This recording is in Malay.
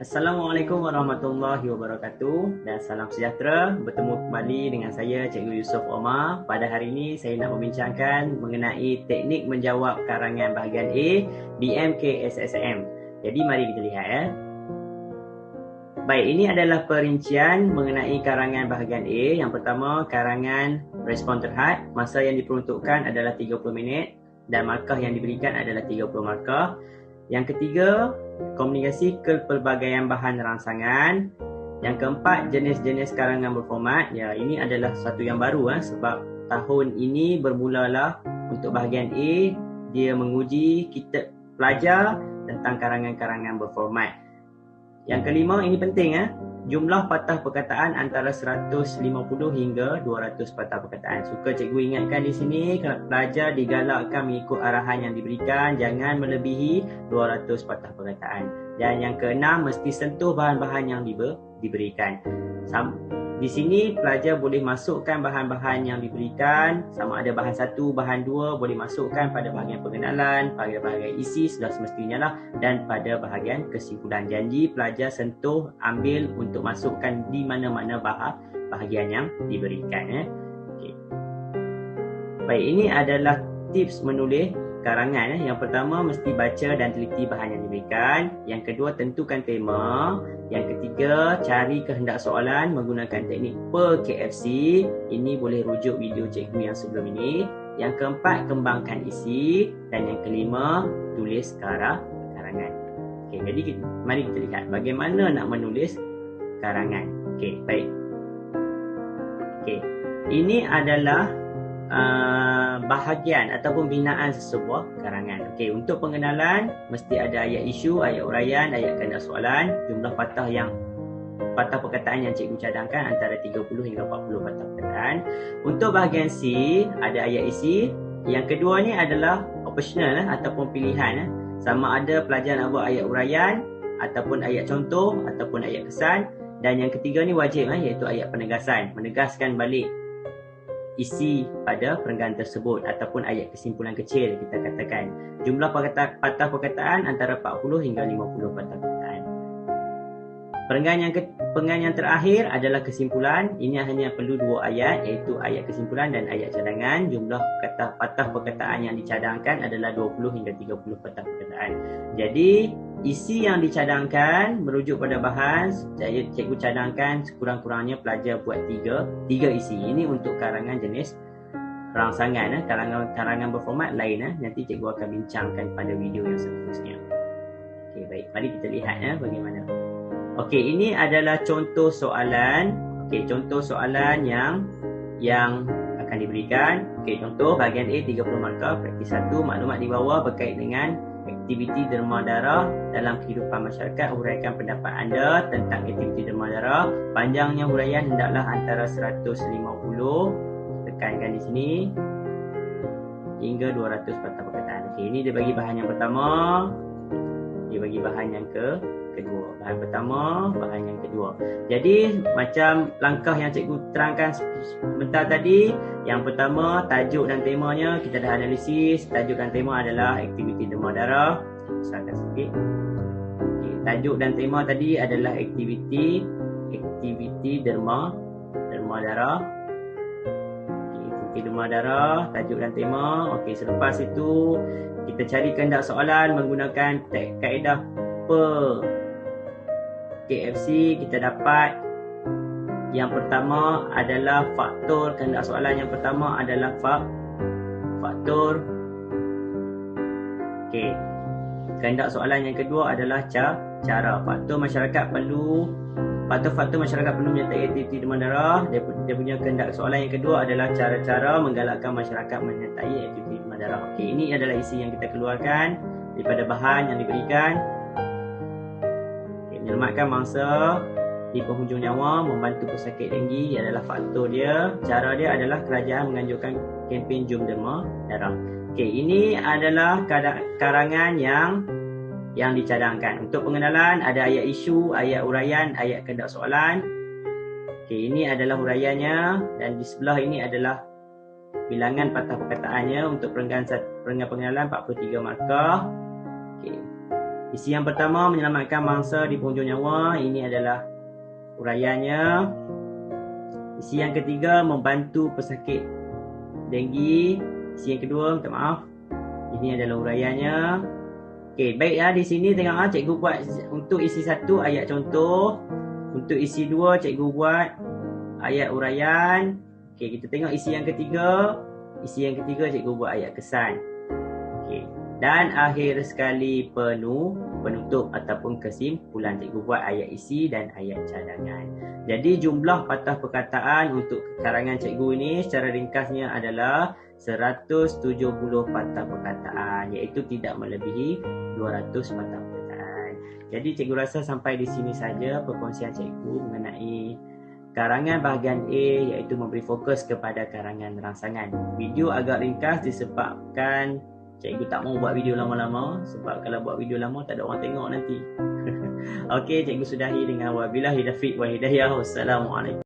Assalamualaikum warahmatullahi wabarakatuh dan salam sejahtera. Bertemu kembali dengan saya Cikgu Yusof Omar. Pada hari ini saya nak membincangkan mengenai teknik menjawab karangan bahagian A BMKSSM. Jadi mari kita lihat ya. Baik, ini adalah perincian mengenai karangan bahagian A. Yang pertama, karangan respon terhad. Masa yang diperuntukkan adalah 30 minit dan markah yang diberikan adalah 30 markah. Yang ketiga, komunikasi kepelbagaian bahan rangsangan. Yang keempat, jenis-jenis karangan berformat. Ya, ini adalah satu yang baru sebab tahun ini bermulalah untuk bahagian A, dia menguji kita pelajar tentang karangan-karangan berformat. Yang kelima, ini penting jumlah patah perkataan antara 150 hingga 200 patah perkataan. Suka cikgu ingatkan di sini, kalau pelajar digalakkan mengikut arahan yang diberikan, jangan melebihi 200 patah perkataan. Dan yang keenam, mesti sentuh bahan-bahan yang diberikan. Di sini pelajar boleh masukkan bahan-bahan yang diberikan, sama ada bahan 1, bahan 2, boleh masukkan pada bahagian pengenalan, pada bahagian isi sudah semestinya lah, dan pada bahagian kesimpulan. Janji pelajar sentuh, ambil untuk masukkan di mana-mana bahagian yang diberikan. Okay. Baik, ini adalah tips menulis karangan. Yang pertama, mesti baca dan teliti bahan yang diberikan. Yang kedua, tentukan tema. Yang ketiga, cari kehendak soalan menggunakan teknik per KFC. Ini boleh rujuk video cikgu yang sebelum ini. Yang keempat, kembangkan isi. Dan yang kelima, tulis karangan. Okey, jadi mari kita lihat bagaimana nak menulis karangan. Okey, baik. Okey, ini adalah bahagian ataupun binaan sesebuah karangan. Okey, untuk pengenalan mesti ada ayat isu, ayat uraian, ayat kehendak soalan, jumlah patah perkataan yang cikgu cadangkan antara 30 hingga 40 patah perkataan. Untuk bahagian C ada ayat isi. Yang kedua ni adalah optional ataupun pilihan. Sama ada pelajar nak buat ayat uraian ataupun ayat contoh ataupun ayat kesan. Dan yang ketiga ni wajib iaitu ayat penegasan, menegaskan balik isi pada perenggan tersebut ataupun ayat kesimpulan kecil kita katakan. Jumlah patah perkataan antara 40 hingga 50 patah perkataan. Perenggan yang terakhir adalah kesimpulan. Ini hanya perlu 2 ayat, iaitu ayat kesimpulan dan ayat cadangan. Jumlah patah perkataan yang dicadangkan adalah 20 hingga 30 patah perkataan. Jadi isi yang dicadangkan merujuk pada bahan, cikgu cadangkan sekurang-kurangnya pelajar buat 3 isi. Ini untuk karangan jenis rangsangan. Karangan berformat lain nanti cikgu akan bincangkan pada video yang seterusnya. Okey, baik, mari kita lihat bagaimana. Okey, ini adalah contoh soalan. Okey, contoh soalan yang akan diberikan. Okey, contoh bahagian A 30 markah, praktis 1, maklumat di bawah berkait dengan aktiviti derma darah dalam kehidupan masyarakat. Huraikan pendapat anda tentang aktiviti derma darah. Panjangnya huraian hendaklah antara 150, tekankan di sini, hingga 200 patah perkataan. Okey, ini dia bagi bahan yang pertama, dia bagi bahan yang kedua. Bahan pertama, bahan yang kedua. Jadi macam langkah yang cikgu terangkan sebentar tadi. Yang pertama, tajuk dan temanya kita dah analisis. Tajuk dan tema adalah aktiviti derma darah. Besarkan sikit. Okay, tajuk dan tema tadi adalah aktiviti derma darah. Okay, aktiviti derma darah, tajuk dan tema. Okey, selepas itu kita cari kehendak soalan menggunakan kaedah per KFC. Kita dapat yang pertama adalah faktor kehendak soalan. Yang pertama adalah faktor. Okey, kehendak soalan yang kedua adalah cara. Faktor masyarakat perlu menyertai aktiviti derma darah. Dia punya kehendak soalan yang kedua adalah cara-cara menggalakkan masyarakat menyertai aktiviti derma darah. Okey, ini adalah isi yang kita keluarkan daripada bahan yang diberikan. Menyelamatkan mangsa di penghujung nyawa, membantu pesakit denggi adalah faktor dia. Cara dia adalah kerajaan menganjurkan kempen jom derma darah. Okey, ini adalah karangan yang dicadangkan. Untuk pengenalan ada ayat isu, ayat uraian, ayat kehendak soalan. Okey, ini adalah huraiannya dan di sebelah ini adalah bilangan patah perkataannya. Untuk perenggan pengenalan 43 markah. Okey. Isi yang pertama, menyelamatkan mangsa di penghujung nyawa. Ini adalah uraiannya. Isi yang ketiga, membantu pesakit denggi. Isi yang kedua, minta maaf, ini adalah uraiannya. Okey, baik ya, di sini tengok cikgu buat untuk isi 1 ayat contoh. Untuk isi 2 cikgu buat ayat uraian. Okey, kita tengok isi yang ketiga. Isi yang ketiga cikgu buat ayat kesan. Okey. Dan akhir sekali penutup ataupun kesimpulan, cikgu buat ayat isi dan ayat cadangan. Jadi jumlah patah perkataan untuk karangan cikgu ini secara ringkasnya adalah 170 patah perkataan, iaitu tidak melebihi 200 patah perkataan. Jadi cikgu rasa sampai di sini saja perkongsian cikgu mengenai karangan bahagian A, iaitu memberi fokus kepada karangan rangsangan. Video agak ringkas disebabkan cikgu tak mau buat video lama-lama, sebab kalau buat video lama tak ada orang tengok nanti. Okey, cikgu sudahi dengan wabillahi taufiq wal hidayah. Wassalamualaikum.